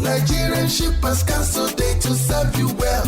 Nigerian Shippers Council day to serve you well.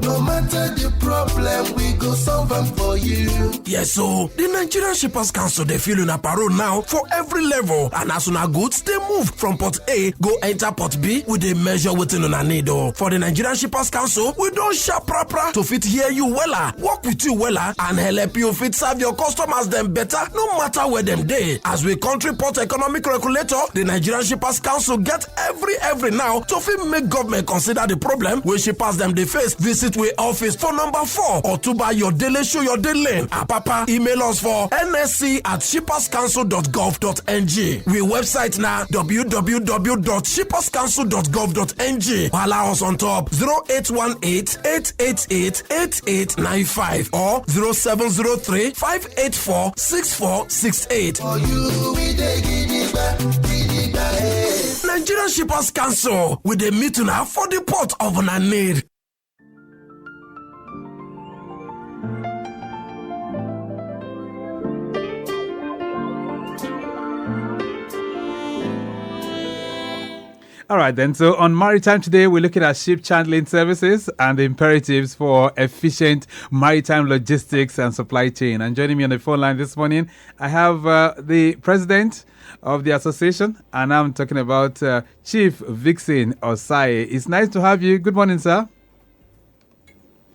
No matter the problem, we go solve them for you. Yes, so the Nigerian Shippers Council they feel in a parole now for every level, and as soon as goods they move from port A go enter port B with a measure within on a needle. For the Nigerian Shippers Council, we don't sharp proper to fit hear you wella, work with you wella, and help you fit serve your customers them better, no matter where them day. As we country port economic regulator, the Nigerian Shippers Council get every now to fit make government consider the problem when shippers them they face. Visit we office for number 4 or to buy your daily show your daily lane. Papa email us for nsc@shipperscouncil.gov.ng. We website now www.shipperscouncil.gov.ng. Allow us on top 0818-888-8895 or 0703-584-6468. For you, we dey gidigba, Nigerian Shippers Council with the meeting now for the port of need. All right, then. So on Maritime today, we're looking at ship chandling services and the imperatives for efficient maritime logistics and supply chain. And joining me on the phone line this morning, I have the president of the association, and I'm talking about Chief Vixen Osai. It's nice to have you. Good morning, sir.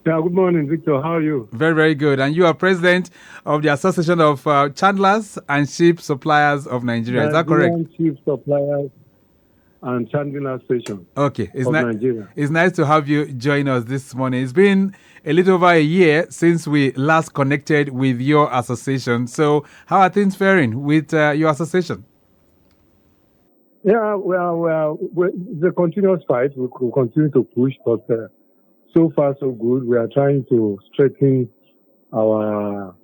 Yeah, good morning, Victor. How are you? Very, very good. And you are president of the Association of Chandlers and Ship Suppliers of Nigeria. Is that correct? Ship Suppliers and Chandling Association. Okay, Nigeria. It's nice to have you join us this morning. It's been a little over a year since we last connected with your association. So, how are things faring with your association? Yeah, well, it's a continuous fight. We will continue to push, but so far so good. We are trying to strengthen our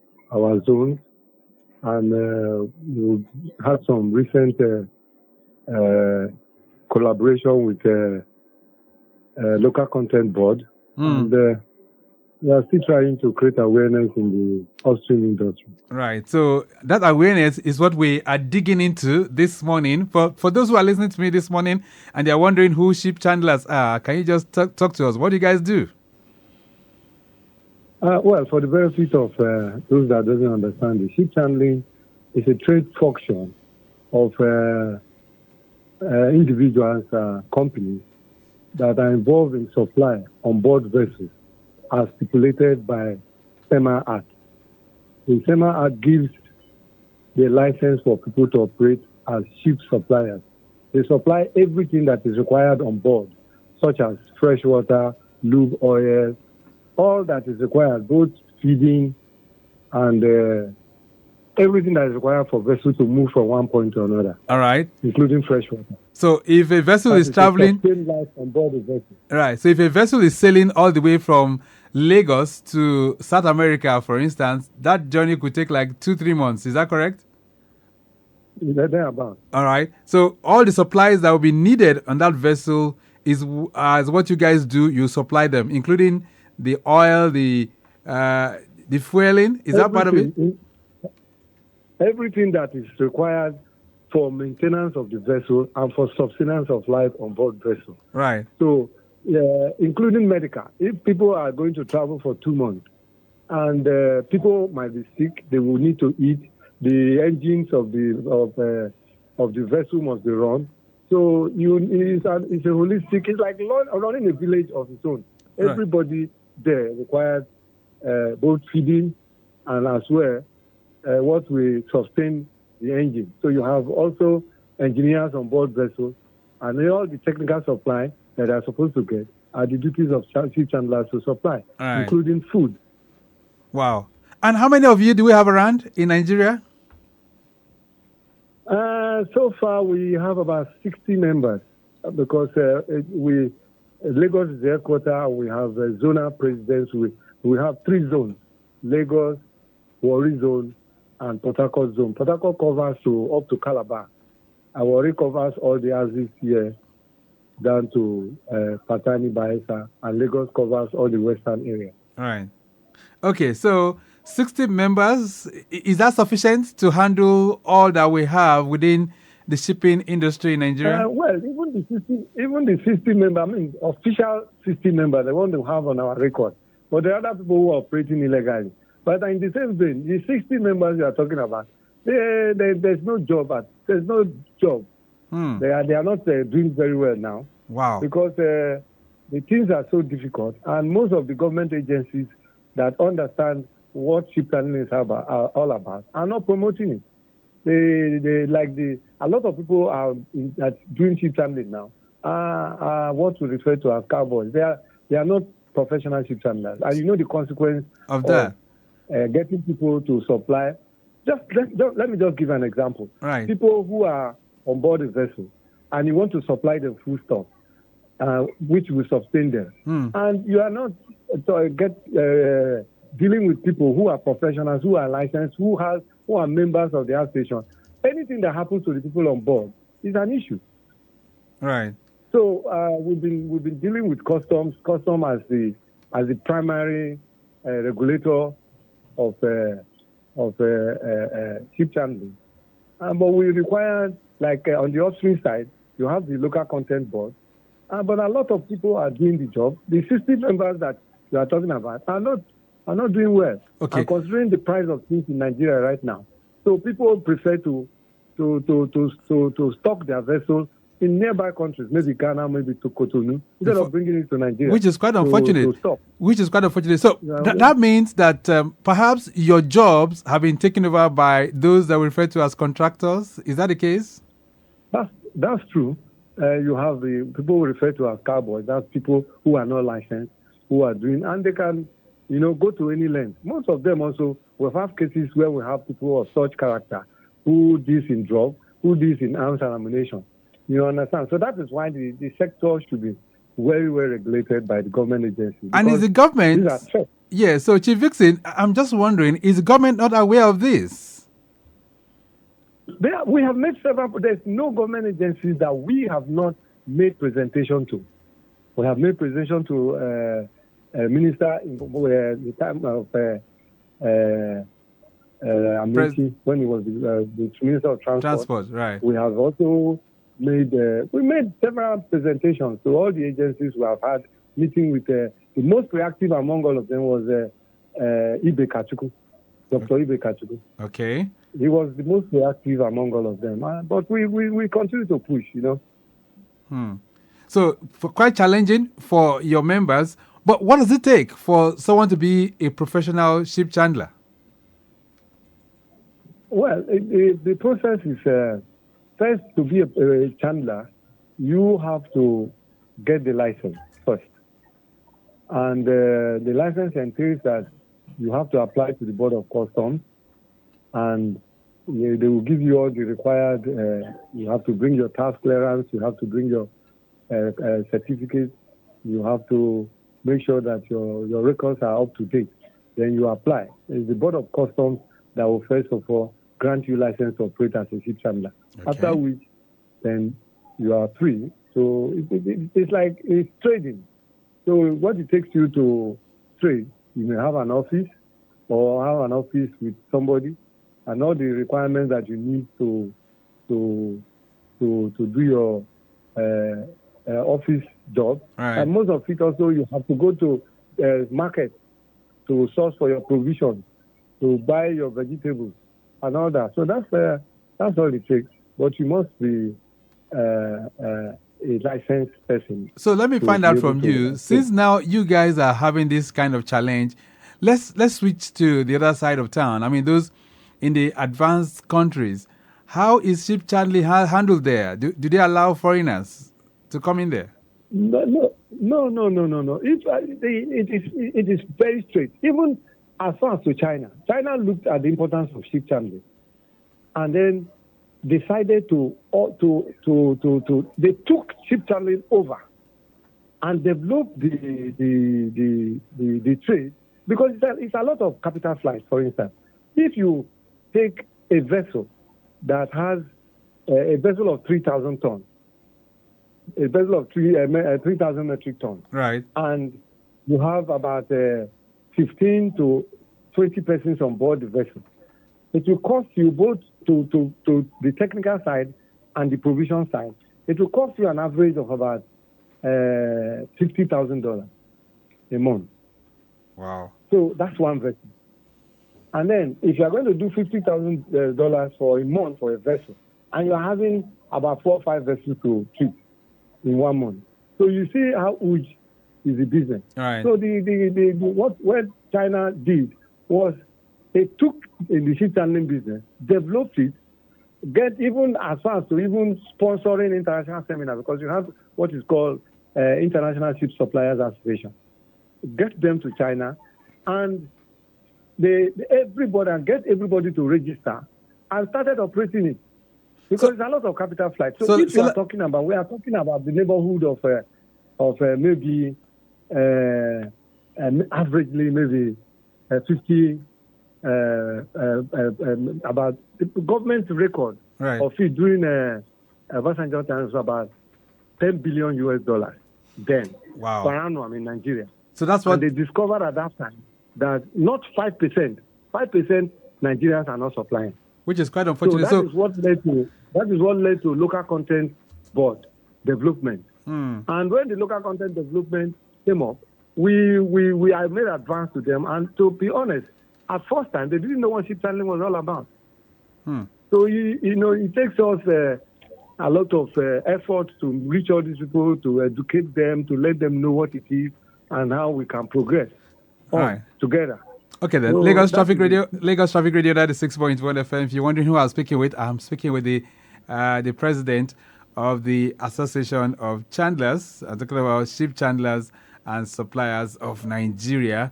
zones, and we had some recent collaboration with local content board, and we are still trying to create awareness in the upstream industry. Right. So that awareness is what we are digging into this morning. For those who are listening to me this morning and they are wondering who ship chandlers are, can you just talk to us? What do you guys do? Well, for the benefit of those that doesn't understand, the ship chandling is a trade function of individuals, companies that are involved in supply on board vessels as stipulated by SEMA Act. The SEMA Act gives the license for people to operate as ship suppliers. They supply everything that is required on board, such as fresh water, lube oil, all that is required, both feeding and everything that is required for vessels to move from one point to another. All right. Including fresh water. So if a vessel is traveling... life on board the vessel. Right. So if a vessel is sailing all the way from Lagos to South America, for instance, that journey could take like 2-3 months. Is that correct? Thereabout. All right. So all the supplies that will be needed on that vessel is what you guys do. You supply them, including the oil, the fueling. Is that part of it? Everything that is required for maintenance of the vessel and for sustenance of life on board vessel. Right. So, including medical. If people are going to travel for 2 months and people might be sick, they will need to eat. The engines of the vessel must be run. So it's a holistic. It's like running a village of its own. Right. Everybody there requires both feeding and as well what will sustain the engine. So you have also engineers on board vessels, and all the technical supply that they are supposed to get are the duties of ship chandlers to supply, right, including food. Wow. And how many of you do we have around in Nigeria? So far, we have about 60 members because Lagos is the headquarters. We have zonal presidents. We have 3 zones: Lagos, Warri zone, and Port Harcourt zone. Port Harcourt covers up to Calabar. And Warri covers all the axis here down to Patani, Bayelsa, and Lagos covers all the western area. All right. Okay, so 60 members, is that sufficient to handle all that we have within the shipping industry in Nigeria? Well, even the 60 member, official 60 members, the one they have on our record. But there are other people who are operating illegally. But in the same vein, the 60 members you are talking about, there's no job. There's no job. They are not doing very well now. Wow. Because the things are so difficult, and most of the government agencies that understand what ship handling is are all about are not promoting it. A lot of people are doing ship handling now are what we refer to as cowboys. They are not professional ship handlers, and you know the consequence of that. Getting people to supply. Let me just give an example. Right. People who are on board a vessel, and you want to supply them food stuff, which will sustain them, and you are not dealing with people who are professionals, who are licensed, who are members of the house station. Anything that happens to the people on board is an issue. Right. So we've been dealing with customs as the primary regulator of ship handling. But we require, on the upstream side, you have the local content board. But a lot of people are doing the job. The 60 members that you are talking about are not doing well. Okay. And considering the price of things in Nigeria right now, so people prefer to stock their vessels in nearby countries, maybe Ghana, maybe to Cotonou, instead of bringing it to Nigeria. Which is quite unfortunate. So that means that perhaps your jobs have been taken over by those that we refer to as contractors. Is that the case? That's true. You have the people we refer to as cowboys. That's people who are not licensed, who are doing, and they can, go to any length. Most of them also, we have cases where we have people of such character who deals in drugs, who deals in arms and ammunition. You understand? So that is why the sector should be very well regulated by the government agency. And is the government? Yeah. So Chief Vixen, I'm just wondering, is the government not aware of this? We have made several. There's no government agencies that we have not made presentation to. We have made presentation to minister in the time of Amiti, when he was the Minister of Transport. Right. We have also made several presentations to all the agencies we have had meeting with. The most reactive among all of them was Ibe Kachuku, Dr. Ibe Kachuku. Okay. He was the most reactive among all of them. But we continue to push, So quite challenging for your members. But what does it take for someone to be a professional ship chandler? Well, the process is first, to be a chandler, you have to get the license first. And the license entails that you have to apply to the Board of Customs, and they will give you all the required, you have to bring your task clearance, you have to bring your certificate, you have to make sure that your records are up to date. Then you apply. It's the Board of Customs that will first of all grant you license to operate as a ship chandler. Okay. After which, then you are free. So it's trading. So what it takes you to trade, you may have an office or have an office with somebody, and all the requirements that you need to do your office job. Right. And most of it also, you have to go to market to source for your provisions, to buy your vegetables and all that. So that's all it takes. But you must be a licensed person. So let me find out from you, since now you guys are having this kind of challenge, let's switch to the other side of town. I mean, those in the advanced countries, how is ship chandling handled there? Do they allow foreigners to come in there? No. It is very straight. Even as far as to China. China looked at the importance of ship chandling, and then decided they took ship chandling over and developed the trade, because it's a lot of capital flights. For instance, if you take a vessel that has a vessel of 3,000 tons, a vessel of 3,000 metric tons, right, and you have about 15 to 20 persons on board the vessel, it will cost you both to the technical side and the provision side, it will cost you an average of about $50,000 a month. Wow. So that's one vessel. And then if you are going to do $50,000 for a month for a vessel, and you're having about 4 or 5 vessels to treat in 1 month, so you see how huge is the business. Right. So what China did was they took in the ship handling business, developed it, get even as far as to even sponsoring international seminars, because you have what is called International Ship Suppliers Association. Get them to China, and get everybody to register and started operating it. Because there's a lot of capital flight. So if we are talking about the neighborhood of maybe averagely maybe 50 about the government record of it during Obasanjo times was about $10 billion US then per annum in Nigeria. So that's what they discovered at that time, that not 5%. 5% Nigerians are not supplying, which is quite unfortunate. So that is what led to local content board development. And when the local content development came up, we made advance to them. And to be honest, at first time they didn't know what ship handling was all about. So it takes us a lot of effort to reach all these people, to educate them, to let them know what it is and how we can progress together. Okay then, so Lagos Traffic Radio 96.1 FM. If you're wondering who I'm speaking with the president of the Association of Chandlers. I'm talking about ship chandlers and suppliers of Nigeria,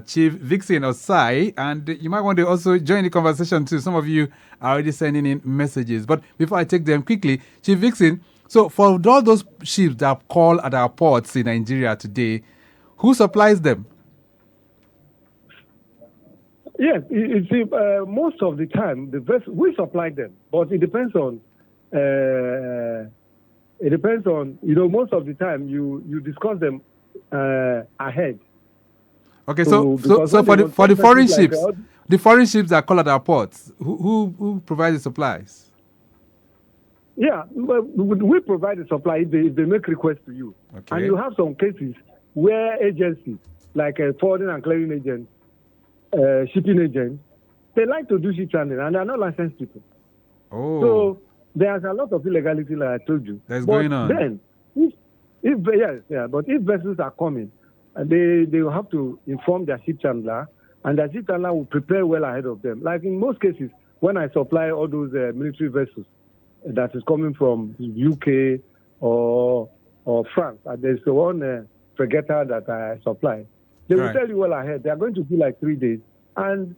Chief Vixen Osai, and you might want to also join the conversation too. Some of you are already sending in messages, but before I take them quickly, Chief Vixen, so for all those ships that call at our ports in Nigeria today, who supplies them? Yes, you see, most of the time, we supply them, but it depends on, most of the time you discuss them ahead. Okay, so for the foreign ships, the foreign ships that call at our ports, who provides the supplies? Yeah, we provide the supply if they make requests to you. Okay. And you have some cases where agencies, like forwarding and clearing agents, shipping agents, they like to do ship handling and they're not licensed people. Oh. So there's a lot of illegality, like I told you. That's going on. Then, but if vessels are coming, they will have to inform their ship handler, and the ship handler will prepare well ahead of them. Like in most cases, when I supply all those military vessels that is coming from UK or France, there's one fregatter that I supply. They will tell you well ahead. They are going to be like 3 days, and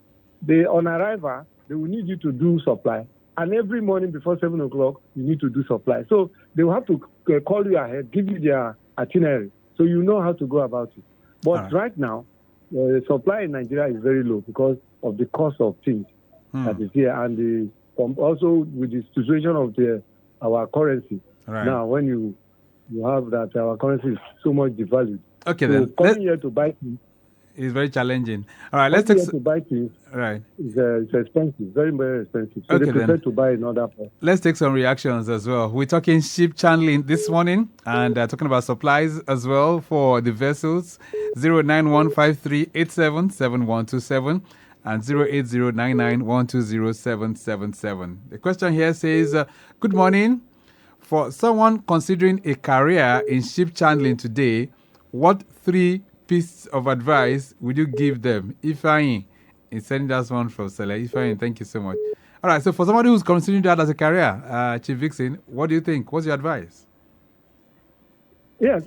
on arrival, they will need you to do supply. And every morning before 7 o'clock, you need to do supply. So they will have to call you ahead, give you their itinerary, so you know how to go about it. But right now, the supply in Nigeria is very low because of the cost of things that is here, and also with the situation of our currency. Now, when you have that, our currency is so much devalued. Okay, so then. Coming here to buy things is very challenging. All right, let's take to buy things. Right, it's expensive, very, very expensive. So they prefer to buy another part. Let's take some reactions as well. We're talking ship channeling this morning and talking about supplies as well for the vessels. 09153877127 and 08099120777. The question here says, good morning. For someone considering a career in ship chandling today, what 3 pieces of advice would you give them? Ifeanyi is sending us one from Sele. Ifeanyi, thank you so much. All right, so for somebody who's considering that as a career, Chief Vixen, what do you think? What's your advice? Yes,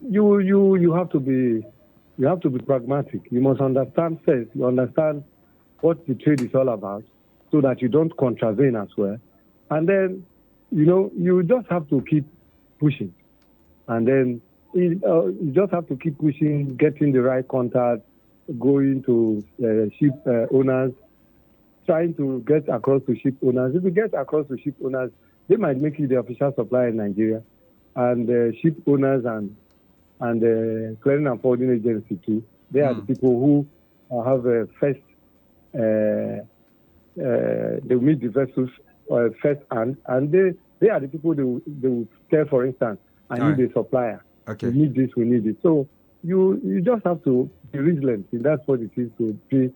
you have to be pragmatic. You must understand first. You understand what the trade is all about, so that you don't contravene as well. And then, you just have to keep pushing, and then you just have to keep pushing, getting the right contact, going to ship owners, trying to get across to ship owners. If you get across to ship owners, they might make you the official supplier in Nigeria, and ship owners and clearing and forwarding agency too. They are the people who have first. They meet the vessels first hand, and They are the people they will tell, for instance, I need a supplier. Okay. We need this, we need it. So you just have to be resilient. And that's what it is to be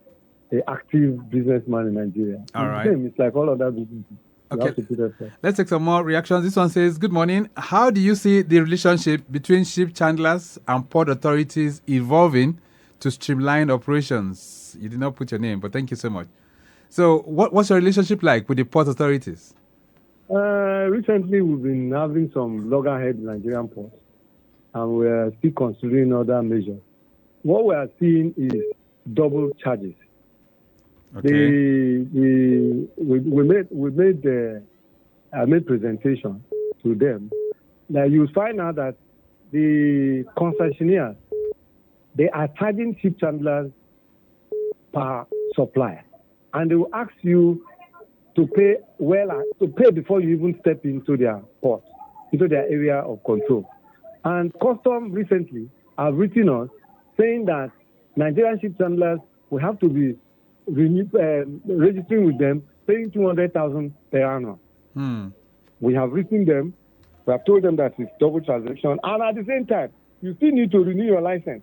an active businessman in Nigeria. All right. It's like all other businesses. Okay. Let's take some more reactions. This one says, good morning. How do you see the relationship between ship chandlers and port authorities evolving to streamline operations? You did not put your name, but thank you so much. So what's your relationship like with the port authorities? Recently, we've been having some loggerhead in Nigerian ports, and we're still considering other measures. What we are seeing is double charges. Okay. We made presentation to them. Now you find out that the concessionaires, they are charging ship chandlers per supplier, and they will ask you to pay before you even step into their port, into their area of control. And custom recently have written us saying that Nigerian ship chandlers will have to be registering with them, paying 200,000 per annum. We have written them. We have told them that it's double transaction, and at the same time, you still need to renew your license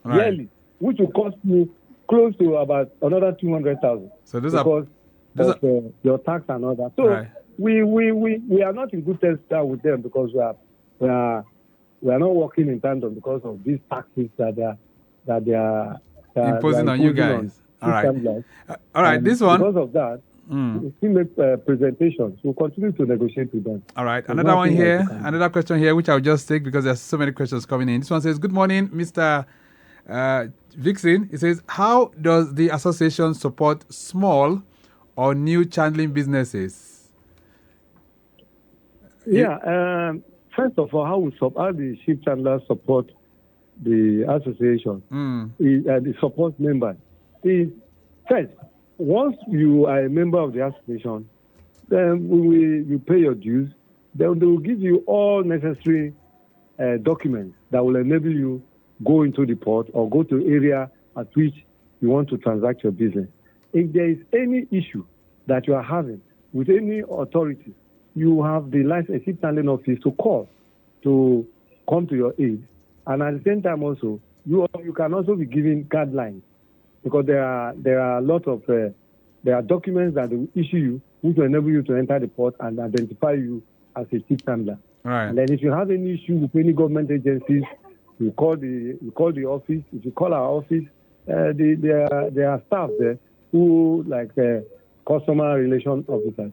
yearly, which will cost you close to about another 200,000. So those because of your tax and all that. So we are not in good terms with them because we are not working in tandem because of these taxes that they are imposing on you guys. All right. This one. Because of that, we still make presentations. We'll continue to negotiate with them. All right. Another one here. Another question here, which I'll just take because there's so many questions coming in. This one says, good morning, Mr. Vixen. It says, how does the association support small or new chandling businesses? First of all, how the ship chandlers support the association, the support members, is first, once you are a member of the association, then you pay your dues, then they will give you all necessary documents that will enable you go into the port or go to area at which you want to transact your business. If there is any issue that you are having with any authority, you have the licensed ship handling office to call to come to your aid. And at the same time also, you can also be given guidelines because there are a lot of there are documents that they will issue you which will enable you to enter the port and identify you as a ship handler. Right. And then if you have any issue with any government agencies, you call the office. If you call our office, there are staff there who like customer relation officers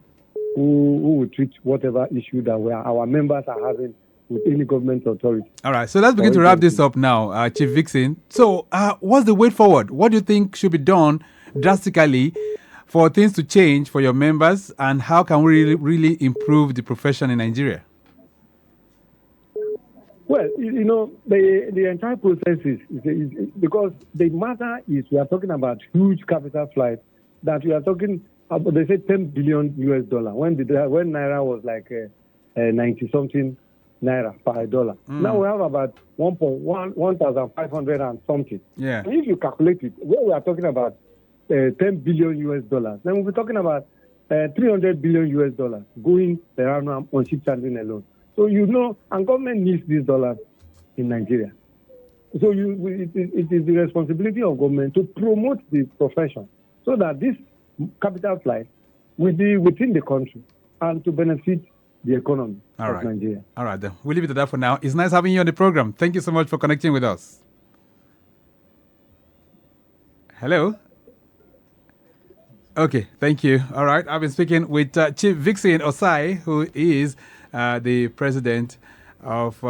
who will treat whatever issue that our members are having with any government authority. All right, so let's begin to wrap this up now, Chief Vixen. So what's the way forward? What do you think should be done drastically for things to change for your members, and how can we really improve the profession in Nigeria? Well, the entire process is because the matter is we are talking about huge capital flights that we are talking about. They say $10 billion when naira was like 90 something naira per dollar. Now we have about 1,500 and something. Yeah. And if you calculate it, where we are talking about $10 billion, then we'll be talking about $300 billion going around on ship handling alone. So and government needs these dollars in Nigeria. So it is the responsibility of government to promote the profession so that this capital flight will be within the country and to benefit the economy of Nigeria. All right, then. We'll leave it at that for now. It's nice having you on the program. Thank you so much for connecting with us. Hello? Okay, thank you. All right, I've been speaking with Chief Vixen Osai, who is the president of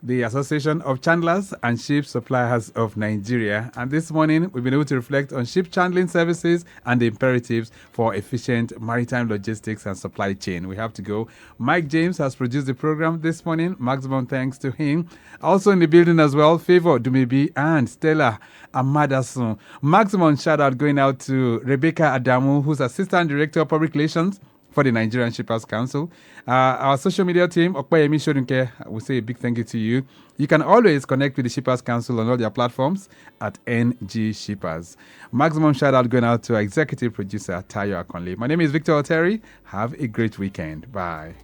the Association of Chandlers and Ship Suppliers of Nigeria. And this morning, we've been able to reflect on ship chandling services and the imperatives for efficient maritime logistics and supply chain. We have to go. Mike James has produced the program this morning. Maximum thanks to him. Also in the building as well, Favor Dumebi and Stella Amadasun. Maximum shout out going out to Rebecca Adamu, who's Assistant Director of Public Relations for the Nigerian Shippers Council. Our social media team, Okpayemi Shodunke, will say a big thank you to you. You can always connect with the Shippers Council on all their platforms at NG Shippers. Maximum shout out going out to our executive producer, Tayo Akonle. My name is Victor Oteri. Have a great weekend. Bye.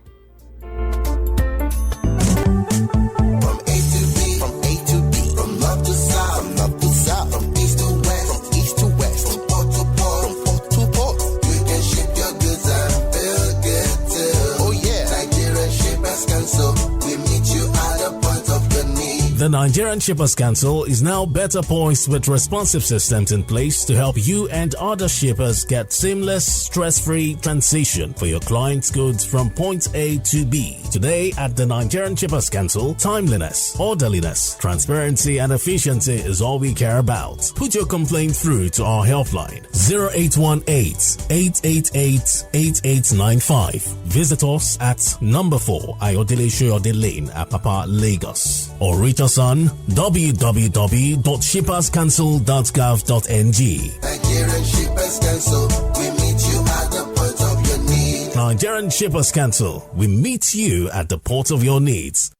From A to B, from A to B, from north to south, from north to south, from east to west, from east to west, from port to port, from port to port. You can ship your goods and feel good too. Oh yeah, Nigerian Shippers Council, we meet you at the point of your need. The Nigerian Shippers Council is now better poised with responsive systems in place to help you and other shippers get seamless, stress-free transition for your clients' goods from point A to B. Today at the Nigerian Shippers Council, timeliness, orderliness, transparency and efficiency is all we care about. Put your complaint through to our helpline 0818-888-8895. Visit us at number 4 Ayodele Shoyode Lane, Apapa, Lagos, or reach us on www.shipperscouncil.gov.ng. Nigerian Shippers Council, we meet you at the point of your need. Nigerian Shippers Council, we meet you at the port of your needs.